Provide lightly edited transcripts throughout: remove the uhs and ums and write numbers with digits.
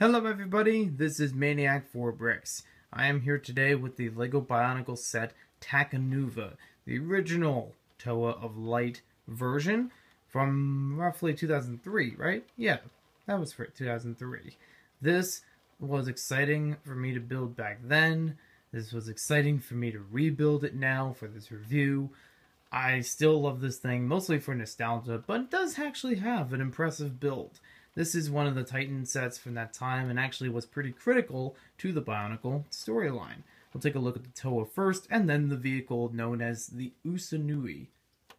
Hello everybody, this is Maniac4Bricks. I am here today with the LEGO Bionicle set Takanuva, the original Toa of Light version from roughly 2003, right? Yeah, that was for 2003. This was exciting for me to build back then. This was exciting for me to rebuild it now for this review. I still love this thing, mostly for nostalgia, but it does actually have an impressive build. This is one of the Titan sets from that time and actually was pretty critical to the Bionicle storyline. We'll take a look at the Toa first and then the vehicle known as the Usanui.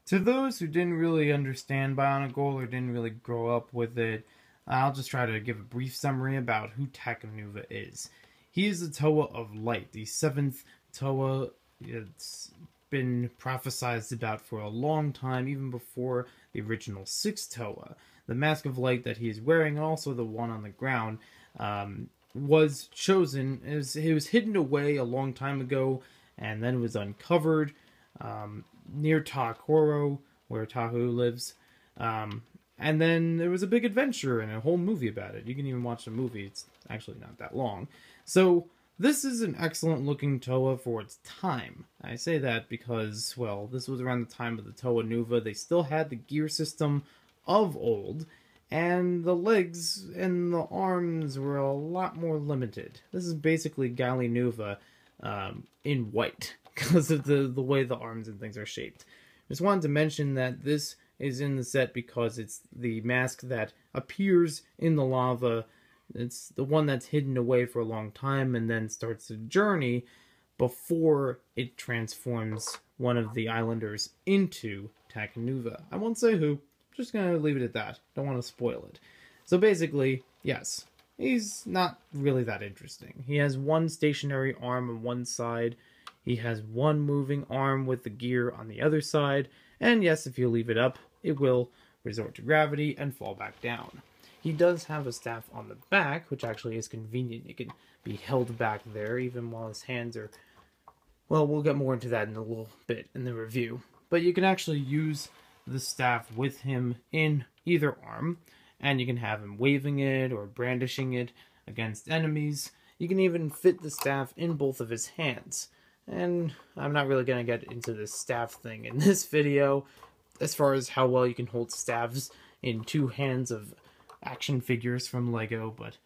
To those who didn't really understand Bionicle or didn't really grow up with it, I'll just try to give a brief summary about who Takanuva is. He is the Toa of Light, the 7th Toa. It's been prophesized about for a long time, even before the original 6th Toa. The Mask of Light that he is wearing, and also the one on the ground, was chosen. It was hidden away a long time ago, and then was uncovered near Takoro, where Tahu lives. And then there was a big adventure and a whole movie about it. You can even watch the movie. It's actually not that long. So this is an excellent looking Toa for its time. I say that because, well, this was around the time of the Toa Nuva. They still had the gear system of old, and the legs and the arms were a lot more limited. This is basically Gali Nuva in white, because of the way the arms and things are shaped. Just wanted to mention that this is in the set because it's the mask that appears in the lava. It's the one that's hidden away for a long time and then starts a journey before it transforms one of the islanders into Takanuva. I won't say who. Just gonna leave it at that. Don't want to spoil it. So basically, yes, he's not really that interesting. He has one stationary arm on one side. He has one moving arm with the gear on the other side. And yes, if you leave it up, it will resort to gravity and fall back down. He does have a staff on the back, which actually is convenient. It can be held back there even while his hands are... Well, we'll get more into that in a little bit in the review. But you can actually use the staff with him in either arm, and you can have him waving it or brandishing it against enemies. You can even fit the staff in both of his hands. And I'm not really going to get into the staff thing in this video, as far as how well you can hold staffs in two hands of action figures from LEGO, but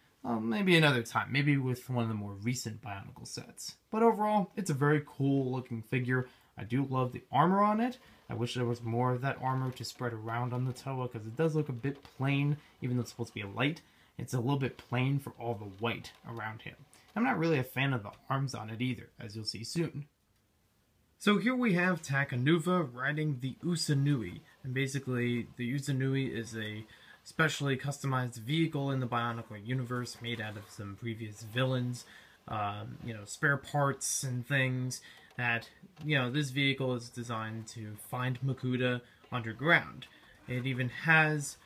maybe another time, maybe with one of the more recent Bionicle sets. But overall, it's a very cool looking figure. I do love the armor on it. I wish there was more of that armor to spread around on the Toa, because it does look a bit plain, even though it's supposed to be a light. It's a little bit plain for all the white around him. I'm not really a fan of the arms on it either, as you'll see soon. So here we have Takanuva riding the Usanui, and basically the Usanui is a specially customized vehicle in the Bionicle universe made out of some previous villains, spare parts and things that, this vehicle is designed to find Makuta underground. It even has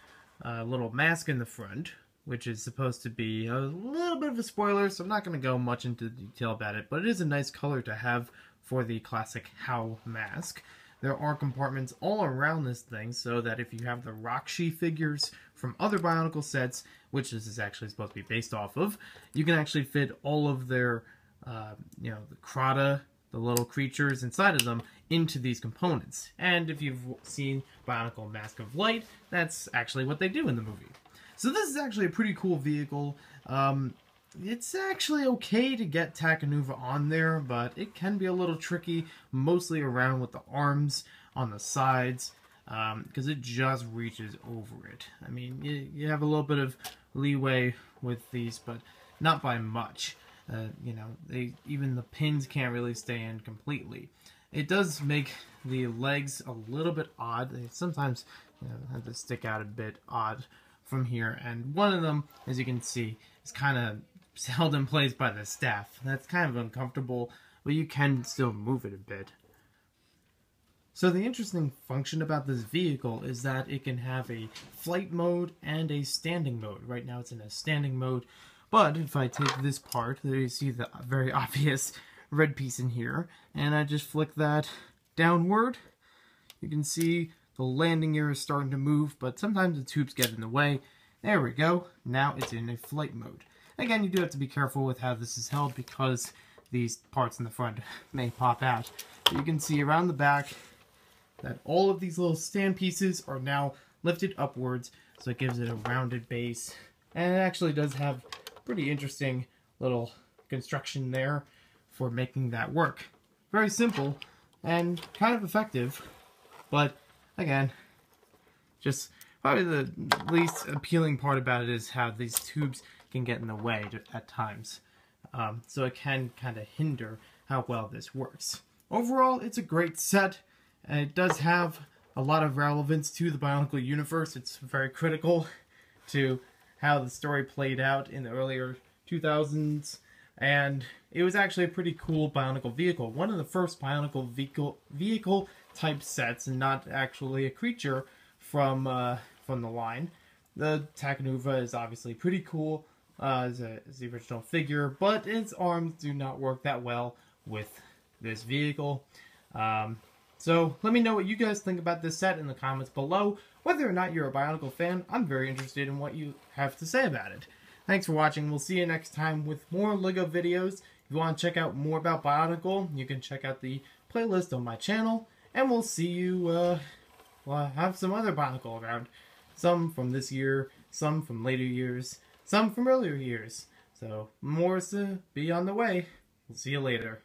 a little mask in the front, which is supposed to be a little bit of a spoiler, so I'm not going to go much into detail about it, but it is a nice color to have for the classic How mask. There are compartments all around this thing, so that if you have the Rakshi figures from other Bionicle sets, which this is actually supposed to be based off of, you can actually fit all of their, the Krata, the little creatures inside of them, into these components. And if you've seen Bionicle Mask of Light, that's actually what they do in the movie. So this is actually a pretty cool vehicle. It's actually okay to get Takanuva on there, but it can be a little tricky, mostly around with the arms on the sides, because it just reaches over it. I mean, you have a little bit of leeway with these, but not by much. Even the pins can't really stay in completely. It does make the legs a little bit odd. They sometimes have to stick out a bit odd from here, and one of them, as you can see, is kind of held in place by the staff. That's kind of uncomfortable, but you can still move it a bit. So the interesting function about this vehicle is that it can have a flight mode and a standing mode. Right now it's in a standing mode, but if I take this part, there you see the very obvious red piece in here, and I just flick that downward, you can see the landing gear is starting to move, but sometimes the tubes get in the way. There we go. Now it's in a flight mode. Again, you do have to be careful with how this is held because these parts in the front may pop out. But you can see around the back that all of these little stand pieces are now lifted upwards, so it gives it a rounded base. And it actually does have pretty interesting little construction there for making that work. Very simple and kind of effective, but again, just probably the least appealing part about it is how these tubes can get in the way at times. So it can kind of hinder how well this works. Overall, it's a great set, and it does have a lot of relevance to the Bionicle universe. It's very critical to how the story played out in the earlier 2000s, and it was actually a pretty cool Bionicle vehicle. One of the first Bionicle vehicle type sets, and not actually a creature from the line. The Takanuva is obviously pretty cool as the original figure, but its arms do not work that well with this vehicle. So let me know what you guys think about this set in the comments below. Whether or not you're a Bionicle fan, I'm very interested in what you have to say about it. Thanks for watching. We'll see you next time with more LEGO videos. If you want to check out more about Bionicle, you can check out the playlist on my channel. And we'll see you, have some other Bionicle around. Some from this year, some from later years, some from earlier years. So more to be on the way. We'll see you later.